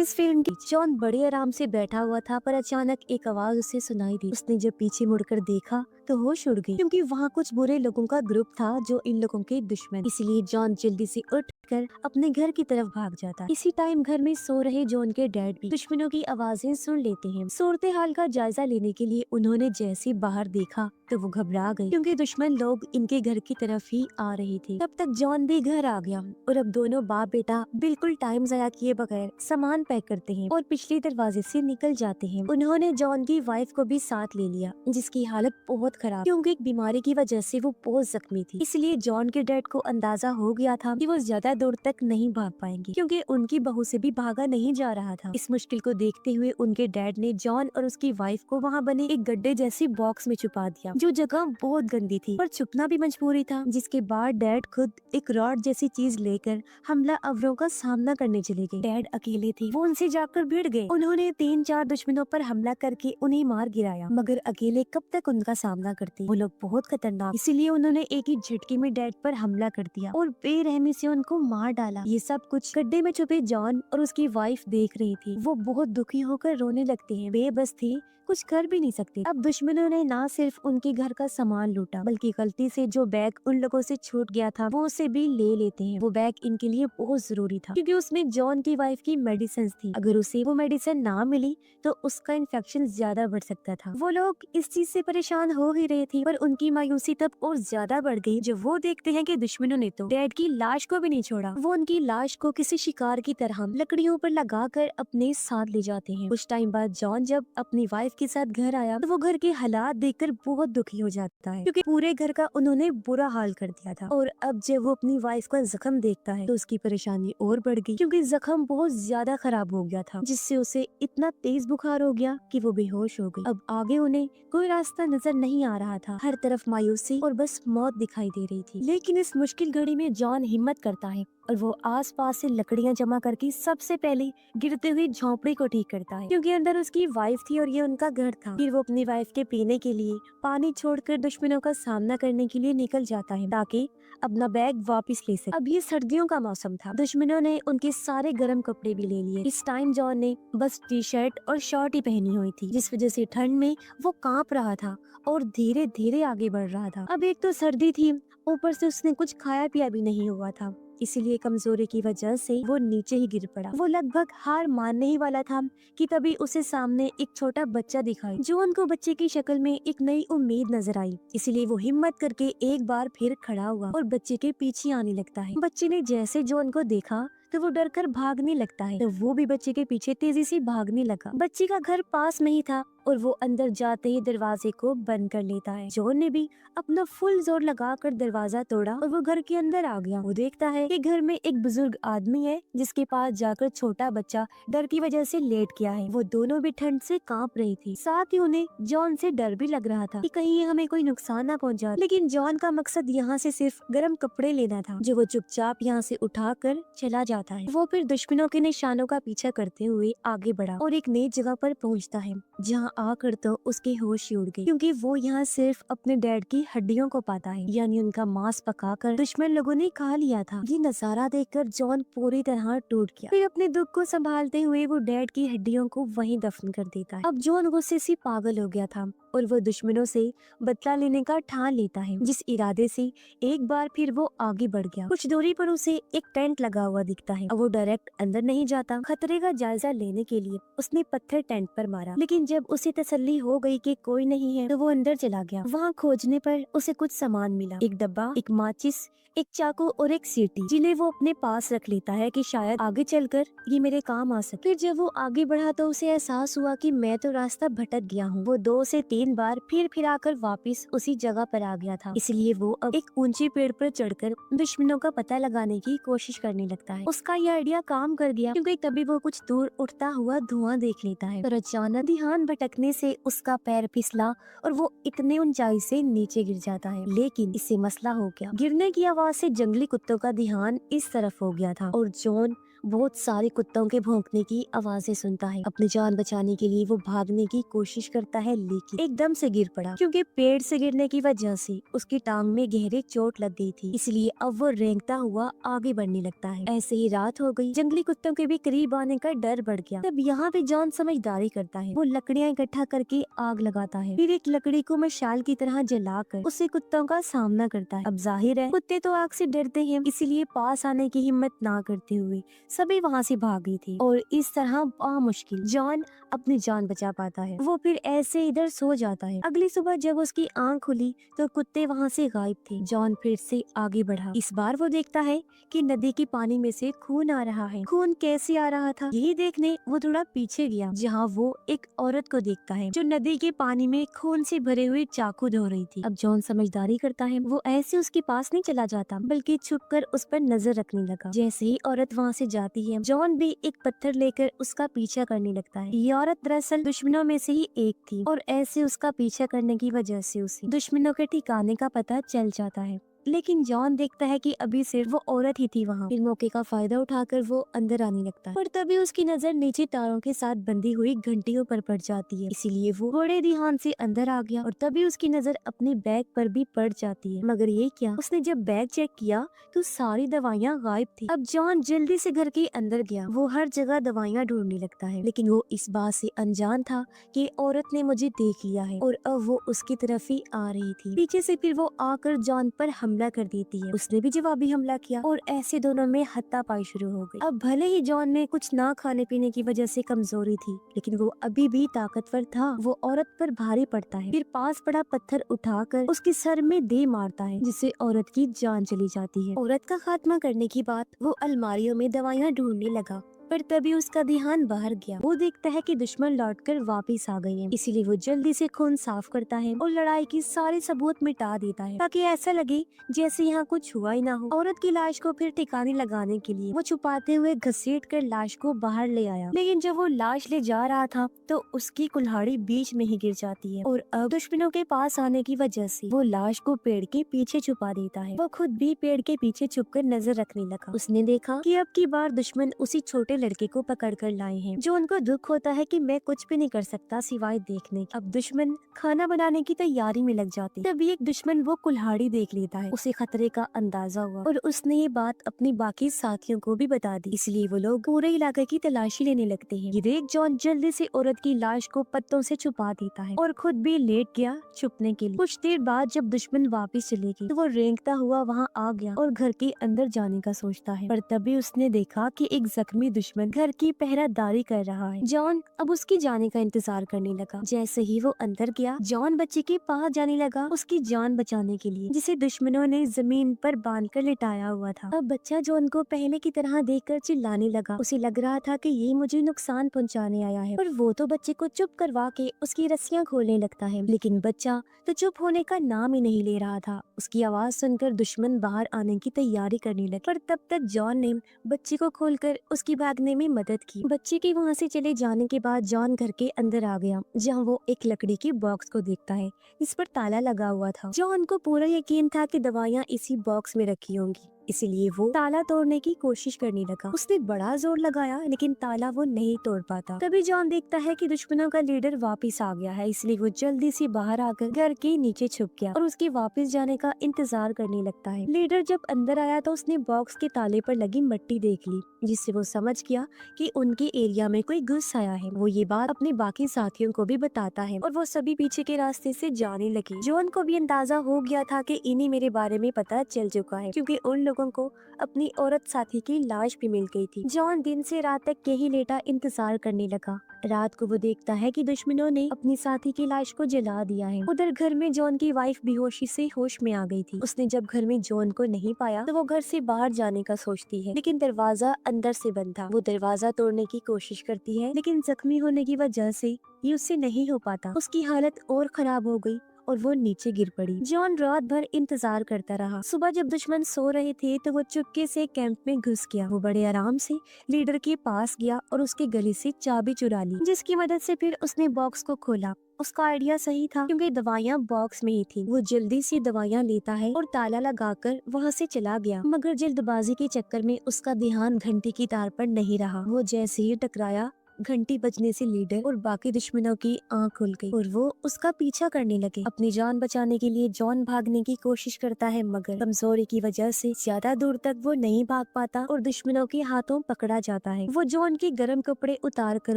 इस फिल्म की जॉन बड़े आराम से बैठा हुआ था, पर अचानक एक आवाज उसे सुनाई दी। उसने जब पीछे मुड़कर देखा तो होश उड़ गई, क्योंकि वहाँ कुछ बुरे लोगों का ग्रुप था जो इन लोगों के दुश्मन। इसलिए जॉन जल्दी से उठकर अपने घर की तरफ भाग जाता। इसी टाइम घर में सो रहे जॉन के डैड भी दुश्मनों की आवाजें सुन लेते हैं। सूरत हाल का जायजा लेने के लिए उन्होंने जैसे बाहर देखा तो वो घबरा गए, क्योंकि दुश्मन लोग इनके घर की तरफ ही आ रहे थे। तब तक जॉन भी घर आ गया और अब दोनों बाप बेटा बिल्कुल टाइम जाया किए बगैर सामान पैक करते हैं और पिछले दरवाजे से निकल जाते हैं। उन्होंने जॉन की वाइफ को भी साथ ले लिया, जिसकी हालत बहुत खराब, क्योंकि एक बीमारी की वजह से वो बहुत जख्मी थी। इसलिए जॉन के डैड को अंदाजा हो गया था कि वो ज्यादा दूर तक नहीं भाग पाएंगे, क्योंकि उनकी बहू से भी भागा नहीं जा रहा था। इस मुश्किल को देखते हुए उनके डैड ने जॉन और उसकी वाइफ को वहाँ बने एक गड्ढे जैसी बॉक्स में छुपा दिया, जो जगह बहुत गंदी थी, पर छुपना भी मजबूरी था। जिसके बाद डैड खुद एक रॉड जैसी चीज लेकर हमला अवरों का सामना करने चले गए। डैड अकेले थे, वो उनसे जाकर भिड़ गए। उन्होंने 3-4 दुश्मनों पर हमला करके उन्हें मार गिराया, मगर अकेले कब तक उनका सामना करते। वो लोग बहुत खतरनाक, इसीलिए उन्होंने एक ही झटके में डैड पर हमला कर दिया और बेरहमी से उनको मार डाला। ये सब कुछ गड्ढे में छुपे जॉन और उसकी वाइफ देख रही थी। वो बहुत दुखी होकर रोने लगते हैं, बेबस थी, कुछ कर भी नहीं सकते। अब दुश्मनों ने ना सिर्फ उनके घर का सामान लूटा, बल्कि गलती से जो बैग उन लोगों से छूट गया था वो उसे भी ले लेते हैं। वो बैग इनके लिए बहुत जरूरी था, क्योंकि उसमें जॉन की वाइफ की मेडिसिन थी। अगर उसे वो मेडिसिन ना मिली तो उसका इन्फेक्शन ज्यादा बढ़ सकता था। वो लोग इस चीज से परेशान हो ही रहे थे, पर उनकी मायूसी तब और ज्यादा बढ़ गई जब वो देखते हैं कि दुश्मनों ने तो डैड की लाश को भी नहीं छोड़ा। वो उनकी लाश को किसी शिकार की तरह लकड़ियों पर लगाकर अपने साथ ले जाते हैं। कुछ टाइम बाद जॉन जब अपनी वाइफ के साथ घर आया तो वो घर के हालात देखकर बहुत दुखी हो जाता है, क्योंकि पूरे घर का उन्होंने बुरा हाल कर दिया था। और अब जब वो अपनी वाइफ का जख्म देखता है तो उसकी परेशानी और बढ़ गई, क्योंकि जख्म बहुत ज्यादा खराब हो गया था, जिससे उसे इतना तेज बुखार हो गया कि वो बेहोश हो गई। अब आगे उन्हें कोई रास्ता नजर नहीं आ रहा था, हर तरफ मायूसी और बस मौत दिखाई दे रही थी। लेकिन इस मुश्किल घड़ी में जॉन हिम्मत करता है और वो आसपास से लकड़ियां जमा करके सबसे पहले गिरते हुए झोंपड़ी को ठीक करता है, क्योंकि अंदर उसकी वाइफ थी और ये उनका घर था। फिर वो अपनी वाइफ के पीने के लिए पानी छोड़कर दुश्मनों का सामना करने के लिए निकल जाता है, ताकि अपना बैग वापस ले सके। अब ये सर्दियों का मौसम था, दुश्मनों ने उनके सारे गर्म कपड़े भी ले लिए। इस टाइम जॉन ने बस टी शर्ट और शॉर्ट ही पहनी हुई थी, जिस वजह से ठंड में वो कांप रहा था और धीरे धीरे आगे बढ़ रहा था। अब एक तो सर्दी थी, ऊपर से उसने कुछ खाया पिया भी नहीं हुआ था, इसीलिए कमजोरी की वजह से वो नीचे ही गिर पड़ा। वो लगभग हार मानने ही वाला था कि तभी उसे सामने एक छोटा बच्चा दिखाई। जॉन को बच्चे की शक्ल में एक नई उम्मीद नजर आई, इसीलिए वो हिम्मत करके एक बार फिर खड़ा हुआ और बच्चे के पीछे आने लगता है। बच्चे ने जैसे जॉन को देखा तो वो डरकर भागने लगता है, तो वो भी बच्चे के पीछे तेजी से भागने लगा। बच्चे का घर पास में ही था और वो अंदर जाते ही दरवाजे को बंद कर लेता है। जॉन ने भी अपना फुल जोर लगाकर दरवाजा तोड़ा और वो घर के अंदर आ गया। वो देखता है कि घर में एक बुजुर्ग आदमी है, जिसके पास जाकर छोटा बच्चा डर की वजह से लेट गया है। वो दोनों भी ठंड से कांप रही थी, साथ ही उन्हें जॉन से डर भी लग रहा था कि कहीं हमें कोई नुकसान ना पहुंचा। लेकिन जॉन का मकसद यहाँ से सिर्फ गर्म कपड़े लेना था, जो वो चुपचाप यहाँ से उठाकर चला जाता है। वो फिर दुश्मनों के निशानों का पीछा करते हुए आगे बढ़ा और एक नई जगह पर पहुँचता है, जहाँ आकर तो उसके होश ही उड़ गए, क्योंकि वो यहाँ सिर्फ अपने डैड की हड्डियों को पाता है, यानी उनका मांस पकाकर दुश्मन लोगों ने खा लिया था। ये नजारा देखकर जॉन पूरी तरह टूट गया। फिर अपने दुख को संभालते हुए वो डैड की हड्डियों को वहीं दफन कर देता है। अब जॉन गुस्से से पागल हो गया था और वो दुश्मनों से बदला लेने का ठान लेता है, जिस इरादे से एक बार फिर वो आगे बढ़ गया। कुछ दूरी पर उसे एक टेंट लगा हुआ दिखता है। अब वो डायरेक्ट अंदर नहीं जाता, खतरे का जायजा लेने के लिए उसने पत्थर टेंट पर मारा, लेकिन जब उसे तसल्ली हो गई कि कोई नहीं है तो वो अंदर चला गया। वहाँ खोजने पर उसे कुछ सामान मिला, एक डब्बा, एक माचिस, एक चाकू और एक सीटी, जिन्हें वो अपने पास रख लेता है कि शायद आगे चलकर ये मेरे काम आ सके। फिर जब वो आगे बढ़ा तो उसे एहसास हुआ कि मैं तो रास्ता भटक गया हूँ। वो 2 से 3 बार फिर आकर वापस उसी जगह पर आ गया था, इसलिए वो अब एक ऊंचे पेड़ पर चढ़कर दुश्मनों का पता लगाने की कोशिश करने लगता है। उसका यह आइडिया काम कर गया, क्योंकि तभी वो कुछ दूर उठता हुआ धुआं देख लेता है, पर अचानक ध्यान भटकने से उसका पैर फिसला और वो इतने ऊंचाई से नीचे गिर जाता है। लेकिन इससे मसला हो गया, गिरने की आवाज से जंगली कुत्तों का ध्यान इस तरफ हो गया था और जॉन बहुत सारे कुत्तों के भौंकने की आवाजें सुनता है। अपनी जान बचाने के लिए वो भागने की कोशिश करता है, लेकिन एकदम से गिर पड़ा क्योंकि पेड़ से गिरने की वजह से उसकी टांग में गहरी चोट लग गई थी। इसलिए अब वो रेंगता हुआ आगे बढ़ने लगता है। ऐसे ही रात हो गई। जंगली कुत्तों के भी करीब आने का डर बढ़ गया। तब यहाँ पे जॉन समझदारी करता है। वो लकड़ियाँ इकट्ठा करके आग लगाता है, फिर एक लकड़ी को मशाल की तरह जलाकर उसे कुत्तों का सामना करता है। अब जाहिर है कुत्ते तो आग से डरते हैं, इसलिए पास आने की हिम्मत ना करते हुए सभी वहाँ से भाग गई थी और इस तरह मुश्किल जॉन अपनी जान बचा पाता है। वो फिर ऐसे इधर सो जाता है। अगली सुबह जब उसकी आंख खुली तो कुत्ते वहाँ से गायब थे। जॉन फिर से आगे बढ़ा। इस बार वो देखता है कि नदी के पानी में से खून आ रहा है। खून कैसे आ रहा था यही देखने वो थोड़ा पीछे गया, जहाँ वो एक औरत को देखता है जो नदी के पानी में खून से भरे हुए चाकू धो रही थी। अब जॉन समझदारी करता है। वो ऐसे उसके पास नहीं चला जाता, बल्कि छुपकर उस पर नजर रखने लगा। जैसे ही औरत वहाँ से जाती है, जॉन भी एक पत्थर लेकर उसका पीछा करने लगता है। ये औरत दरअसल दुश्मनों में से ही एक थी और ऐसे उसका पीछा करने की वजह से उसे दुश्मनों के ठिकाने का पता चल जाता है। लेकिन जॉन देखता है कि अभी सिर्फ वो औरत ही थी वहाँ। फिर मौके का फायदा उठाकर वो अंदर आने लगता है, पर तभी उसकी नजर नीचे तारों के साथ बंधी हुई घंटियों पर पड़ जाती है। इसीलिए वो बड़े ध्यान से अंदर आ गया और तभी उसकी नजर अपने बैग पर भी पड़ जाती है। मगर ये क्या, उसने जब बैग चेक किया तो सारी दवाइयाँ गायब थी। अब जॉन जल्दी से घर के अंदर गया। वो हर जगह दवाइयाँ ढूंढने लगता है, लेकिन वो इस बात से अनजान था कि औरत ने मुझे देख लिया है और अब वो उसकी तरफ ही आ रही थी। पीछे से फिर वो आकर जॉन पर हमला कर देती है। उसने भी जवाबी हमला किया और ऐसे दोनों में हाथापाई शुरू हो गई। अब भले ही जॉन में कुछ ना खाने पीने की वजह से कमजोरी थी, लेकिन वो अभी भी ताकतवर था। वो औरत पर भारी पड़ता है, फिर पास पड़ा पत्थर उठाकर उसके सर में दे मारता है, जिससे औरत की जान चली जाती है। औरत का खात्मा करने की बात वो अलमारियों में दवाइयाँ ढूंढने लगा, पर तभी उसका ध्यान बाहर गया। वो देखता है कि दुश्मन लौटकर वापस आ गए हैं। इसीलिए वो जल्दी से खून साफ करता है और लड़ाई की सारे सबूत मिटा देता है, ताकि ऐसा लगे जैसे यहाँ कुछ हुआ ही ना हो। औरत की लाश को फिर ठिकाने लगाने के लिए वो छुपाते हुए घसीट कर लाश को बाहर ले आया, लेकिन जब वो लाश ले जा रहा था तो उसकी कुल्हाड़ी बीच में ही गिर जाती है और अब दुश्मनों के पास आने की वजह से वो लाश को पेड़ के पीछे छुपा देता है। वो खुद भी पेड़ के पीछे छुपकर नजर रखने लगा। उसने देखा कि अब की बार दुश्मन उसी छोटे लड़के को पकड़ कर लाए हैं, जो उनको दुख होता है कि मैं कुछ भी नहीं कर सकता सिवाय देखने के। अब दुश्मन खाना बनाने की तैयारी में लग जाते। तभी एक दुश्मन वो कुल्हाड़ी देख लेता है। उसे खतरे का अंदाजा हुआ और उसने ये बात अपनी बाकी साथियों को भी बता दी। इसलिए वो लोग पूरे इलाके की तलाशी लेने लगते हैं। ये देख जॉन जल्दी से औरत की लाश को पत्तों से छुपा देता है और खुद भी लेट गया छुपने के लिए। कुछ देर बाद जब दुश्मन वापस चले गए तो वो रेंगता हुआ वहाँ आ गया और घर के अंदर जाने का सोचता है, पर तभी उसने देखा कि एक जख्मी दुश्मन घर की पहरादारी कर रहा है। जॉन अब उसकी जाने का इंतजार करने लगा। जैसे ही वो अंदर गया, जॉन बच्चे के पास जाने लगा उसकी जान बचाने के लिए, जिसे दुश्मनों ने जमीन पर बांधकर लिटाया हुआ था। अब बच्चा जॉन को पहले की तरह देखकर चिल्लाने लगा। उसे लग रहा था कि ये मुझे नुकसान पहुंचाने आया है, पर वो तो बच्चे को चुप करवा के उसकी रस्सियां खोलने लगता है। लेकिन बच्चा तो चुप होने का नाम ही नहीं ले रहा था। उसकी आवाज सुनकर दुश्मन बाहर आने की तैयारी करने लगे, पर तब तक जॉन ने बच्चे को खोलकर उसकी भागने में मदद की। बच्चे के वहाँ से चले जाने के बाद जॉन घर के अंदर आ गया, जहाँ वो एक लकड़ी के बॉक्स को देखता है। इस पर ताला लगा हुआ था। जॉन को पूरा यकीन था कि दवाइयाँ इसी बॉक्स में रखी होंगी, इसीलिए वो ताला तोड़ने की कोशिश करने लगा। उसने बड़ा जोर लगाया, लेकिन ताला वो नहीं तोड़ पाता। तभी जॉन देखता है कि दुश्मनों का लीडर वापस आ गया है, इसलिए वो जल्दी से बाहर आकर घर के नीचे छुप गया और उसके वापस जाने का इंतजार करने लगता है। लीडर जब अंदर आया तो उसने बॉक्स के ताले पर लगी मिट्टी देख ली, जिससे वो समझ गया कि उनके एरिया में कोई घुस आया है। वो ये बात अपने बाकी साथियों को भी बताता है और वो सभी पीछे के रास्ते से जाने लगे। जॉन को भी अंदाजा हो गया था कि इन्हें मेरे बारे में पता चल चुका है, क्योंकि उन लोगों को अपनी औरत साथी की लाश भी मिल गई थी। जॉन दिन से रात तक यही लेटा इंतजार करने लगा। रात को वो देखता है कि दुश्मनों ने अपनी साथी की लाश को जला दिया है। उधर घर में जॉन की वाइफ बेहोशी से होश में आ गई थी। उसने जब घर में जॉन को नहीं पाया तो वो घर से बाहर जाने का सोचती है, लेकिन दरवाजा अंदर से बंद था। वो दरवाजा तोड़ने की कोशिश करती है, लेकिन जख्मी होने की वजह से ये उससे नहीं हो पाता। उसकी हालत और खराब हो गई और वो नीचे गिर पड़ी। जॉन रात भर इंतजार करता रहा। सुबह जब दुश्मन सो रहे थे तो वो चुपके से कैंप में घुस गया। वो बड़े आराम से लीडर के पास गया और उसके गले से चाबी चुरा ली, जिसकी मदद से फिर उसने बॉक्स को खोला उसका आइडिया सही था क्योंकि दवाइयाँ बॉक्स में ही थी। वो जल्दी से दवाइयाँ लेता है और ताला लगाकर वहाँ से चला गया, मगर जल्दबाजी के चक्कर में उसका ध्यान घंटी की तार पर नहीं रहा। वो जैसे ही टकराया, घंटी बजने से लीडर और बाकी दुश्मनों की आंख खुल गई और वो उसका पीछा करने लगे। अपनी जान बचाने के लिए जॉन भागने की कोशिश करता है, मगर कमजोरी की वजह से ज्यादा दूर तक वो नहीं भाग पाता और दुश्मनों के हाथों पकड़ा जाता है। वो जॉन के गर्म कपड़े उतार कर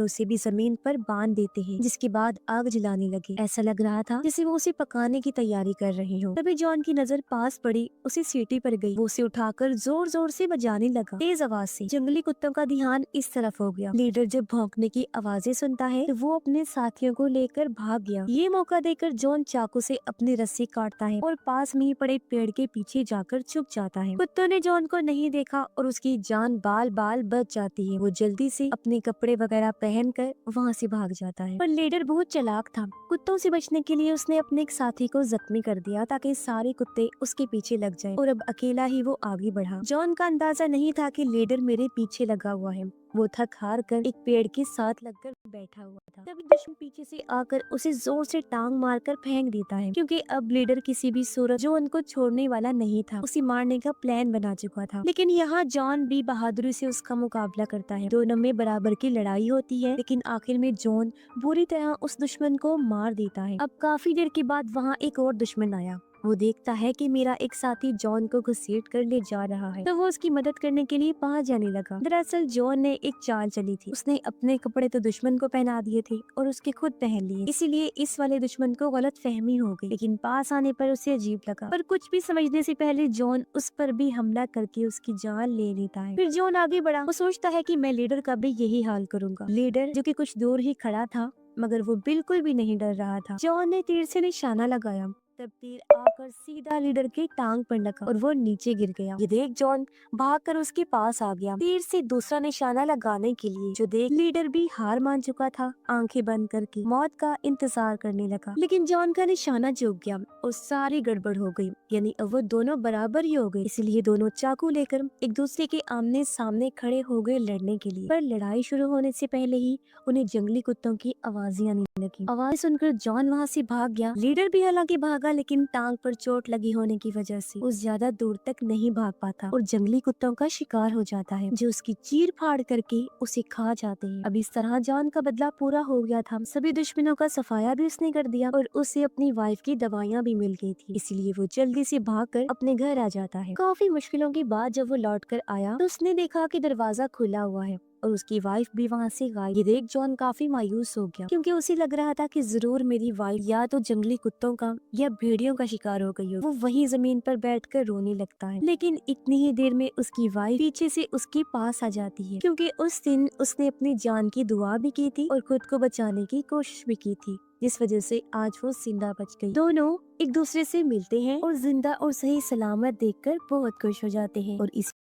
उसे भी जमीन पर बांध देते हैं, जिसके बाद आग जलाने लगे। ऐसा लग रहा था जैसे वो उसे पकाने की तैयारी कर रहे हो। तभी जॉन की नजर पास पड़ी, उसे सीटी पर गई। वो उसे उठाकर जोर जोर से बजाने लगा, तेज आवाज से। जंगली कुत्तों का ध्यान इस तरफ हो गया। लीडर जब भौंकने की आवाजें सुनता है तो वो अपने साथियों को लेकर भाग गया। ये मौका देकर जॉन चाकू से अपनी रस्सी काटता है और पास में ही पड़े पेड़ के पीछे जाकर छुप जाता है। कुत्तों ने जॉन को नहीं देखा और उसकी जान बाल बाल बच जाती है। वो जल्दी से अपने कपड़े वगैरह पहनकर वहाँ से भाग जाता है। पर लीडर बहुत चालाक था। कुत्तों से बचने के लिए उसने अपने एक साथी को जख्मी कर दिया ताकि सारे कुत्ते उसके पीछे लग जाएं और अब अकेला ही वो आगे बढ़ा। जॉन का अंदाजा नहीं था कि लीडर मेरे पीछे लगा हुआ है। वो थक हार कर एक पेड़ के साथ लगकर बैठा हुआ था। तभी दुश्मन पीछे से आकर उसे जोर से टांग मारकर फेंक देता है, क्योंकि अब लीडर किसी भी सूरत जॉन को छोड़ने वाला नहीं था। उसे मारने का प्लान बना चुका था। लेकिन यहाँ जॉन भी बहादुरी से उसका मुकाबला करता है। दोनों में बराबर की लड़ाई होती है, लेकिन आखिर में जॉन बुरी तरह उस दुश्मन को मार देता है। अब काफी देर के बाद वहाँ एक और दुश्मन आया। वो देखता है कि मेरा एक साथी जॉन को घसीट कर ले जा रहा है, तो वो उसकी मदद करने के लिए पास जाने लगा। दरअसल जॉन ने एक चाल चली थी। उसने अपने कपड़े तो दुश्मन को पहना दिए थे और उसके खुद पहन लिए, इसीलिए इस वाले दुश्मन को गलत फहमी हो गई। लेकिन पास आने पर उसे अजीब लगा, पर कुछ भी समझने से पहले जॉन उस पर भी हमला करके उसकी जान ले लेता है। फिर जॉन आगे बढ़ा। वो सोचता है कि मैं लीडर का भी यही हाल करूंगा। लीडर जो कि कुछ दूर ही खड़ा था, मगर वो बिल्कुल भी नहीं डर रहा था। जॉन ने तीर से निशाना लगाया, तब तीर आकर सीधा लीडर की टांग पर लगा और वो नीचे गिर गया। ये देख जॉन भागकर उसके पास आ गया, तीर से दूसरा निशाना लगाने के लिए। जो देख लीडर भी हार मान चुका था, आंखें बंद करके मौत का इंतजार करने लगा। लेकिन जॉन का निशाना चूक गया और सारी गड़बड़ हो गई, यानी अब वो दोनों बराबर ही हो गए। इसलिए दोनों चाकू लेकर एक दूसरे के आमने सामने खड़े हो गए लड़ने के लिए। पर लड़ाई शुरू होने से पहले ही उन्हें जंगली कुत्तों की आवाजें आने लगी। आवाज सुनकर जॉन वहाँ से भाग गया। लीडर भी हालांकि भागा, लेकिन टांग पर चोट लगी होने की वजह से वो ज्यादा दूर तक नहीं भाग पाता और जंगली कुत्तों का शिकार हो जाता है, जो उसकी चीर फाड़ करके उसे खा जाते हैं। अब इस तरह जॉन का बदला पूरा हो गया था। सभी दुश्मनों का सफाया भी उसने कर दिया और उसे अपनी वाइफ की दवाइयाँ भी मिल गई थी, इसलिए वो जल्दी से भागकर अपने घर आ जाता है। काफी मुश्किलों के बाद जब वो लौट कर आया तो उसने देखा कि दरवाजा खुला हुआ है और उसकी वाइफ भी वहाँ से गायब। ये देख जॉन काफी मायूस हो गया, क्योंकि उसे लग रहा था कि जरूर मेरी वाइफ या तो जंगली कुत्तों का या भेड़ियों का शिकार हो गई हो। वो वहीं जमीन पर बैठकर रोने लगता है, लेकिन इतनी ही देर में उसकी वाइफ पीछे से उसके पास आ जाती है, क्योंकि उस दिन उसने अपनी जान की दुआ भी की थी और खुद को बचाने की कोशिश भी की थी, जिस वजह से आज वो जिंदा बच गई। दोनों एक दूसरे से मिलते हैं और जिंदा और सही सलामत देखकर बहुत खुश हो जाते हैं और इस